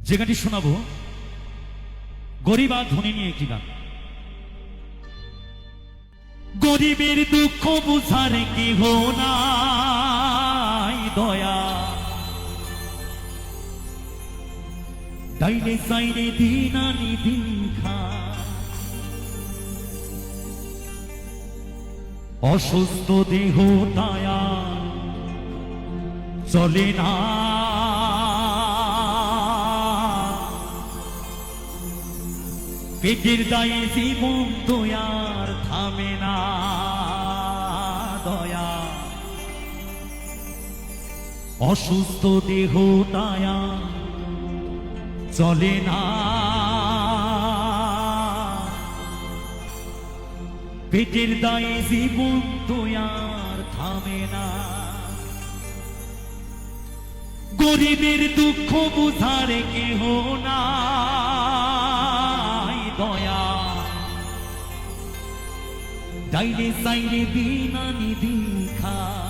যে গানটি শোনাবো গরিব আর ধনী নিয়ে একটি গান। গরিবের দুঃখ বুঝার কেহ নাই দয়া, ডাইনে সাইনে দিন আনি দিন খায়, অসুস্থ দেহ দায়া চলে না, পেটের দায়ে জীবন দয়ার থামে না দয়া, অসুস্থ দেহ দায়া চলে না, পেটের দায়ে জীবন দয়ার থামে না। গরিবের দুঃখ বুঝার কেহ নাই দয়া, ডাইনে সাইনে দিন আনি দিন খায়।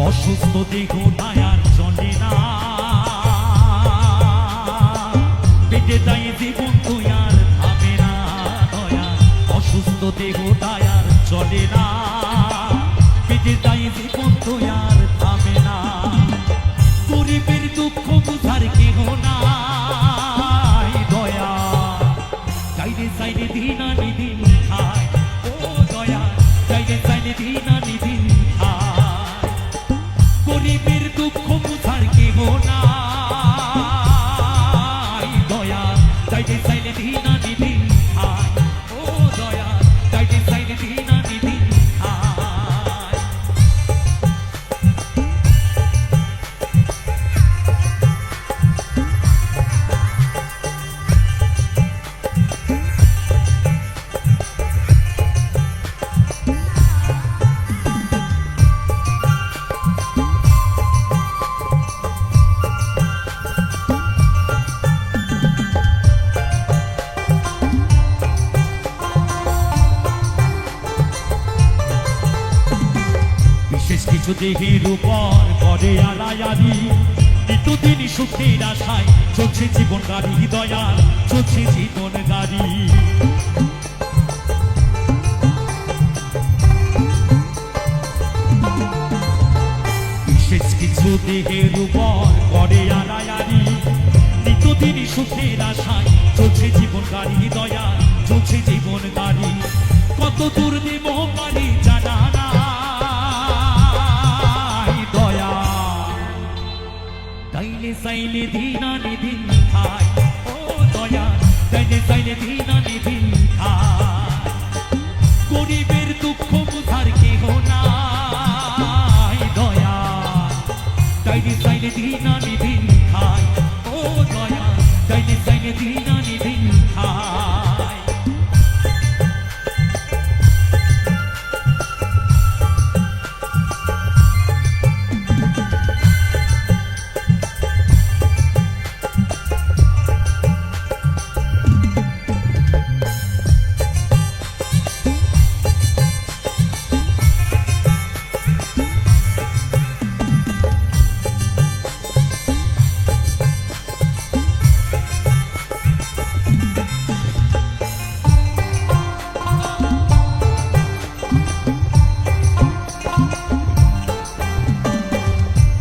অসুস্থ দেহ দায়ার চলে না, পেটে দায়ে জীবন দয়ার থামে না দয়া, অসুস্থ দেহ দায়ার চলে না, পেটে দায়ে জীবন দয়ার থামে না। গরিবের দুঃখ বুঝার কেহ নাই দয়া, চাইলে চাইলে দিন আনি দিন খায়, ও দয়া চাইলে চাইলে দিন আনি দিন খায়। গরিবের দুঃখ বুঝার কেহ নাই দয়া, চাইলে চাইলে দিন আনি দিন খায়, ও দয়া চাইলে চাইলে দিন আনি দিন খায়। বিশেষ কিছু দেহের উপর করে আলায়ালি, নিত্যদিন সুখের আশায় চলছে জীবন গাড়ি দয়াল, চলছে জীবন গাড়ি। বিশেষ কিছু দেহের উপর করে আলায়ালি, নিত্যদিন সুখের আশায় চলছে জীবন গাড়ি দয়াল, চলছে জীবন গাড়ি। কত দূর নেব গাড়ি জানা না দয়া, ডাইনে সাইলে দিন আনি দিন খায়, ও দয়া ডাইনে সাইলে দিন আনি দিন খায়। গরিবের দুঃখ বুঝার কেহ নাই দয়া, ডাইনে সাইলে দিন আনি দিন খায়, ও দয়া ডাইনে সাইলে দিন আনি দিন খায়।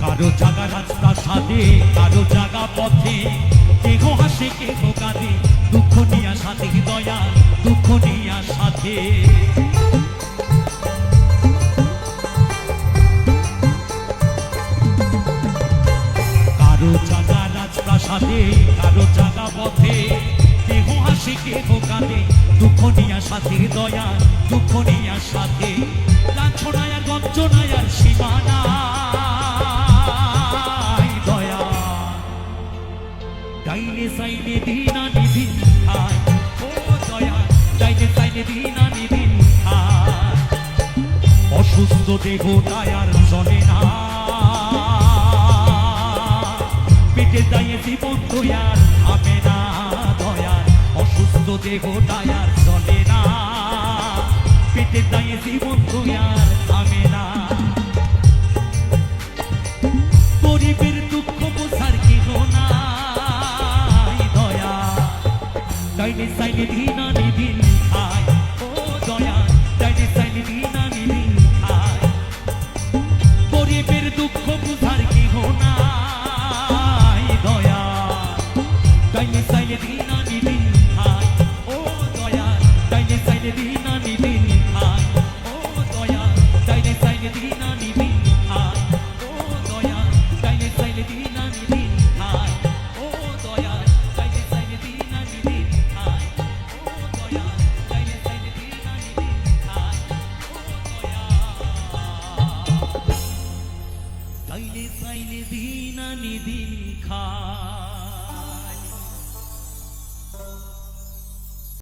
কারো জাগা রাস্তা সাথে, কারো জাগা পথে, কেহ হাসে কেহ কাঁদে, দুঃখ নিয়া সাথে দয়া, দুঃখ নিয়া সাথে। কারো জাগা রাস্তা সাথে, কারো জাগা পথে, কেহ হাসে কেহ কাঁদে, দুঃখ নিয়া সাথে দয়া দুঃখ নিয়া সাথে লাঞ্ছনায় আর গঞ্জনায় আর সীমানা দয়া ডাইনে সাইনে দিন আনি দিন খায় ও দয়া ডাইনে সাইনে দিন আনি দিন খায় অসুস্থ দেহটায় আর চলে না পেটে দায়ে জীবন তো আর থামে না দয়ার অসুস্থ দেহটায় আর চলে না পেটে দায়ে জীবন তো আর থামে না গরিবের দুঃখ বোঝার কেহ নাই দয়া ডাইনে সাইনে দিন আনি দিন খায় ও দয়া ডাইনে সাইনে দিন আনি দিন খায় গরিবের দুঃখ বোঝার কেহ নাই দয়া ডাইনে সাইনে দিন আনি দিন খায় ও দয়া ডাইনে সাইনে দিন আনি দিন খায় ও দয়া ডাইনে সাইনে দিন আনি দিন খায় ও দয়া ডাইনে সাইনে দিন আনি দিন খায় ও দয়া ডাইনে সাইনে দিন আনি দিন খায় ও দয়া ডাইনে সাইনে দিন আনি দিন খায় ও দয়া ডাইনে সাইনে দিন আনি দিন খায়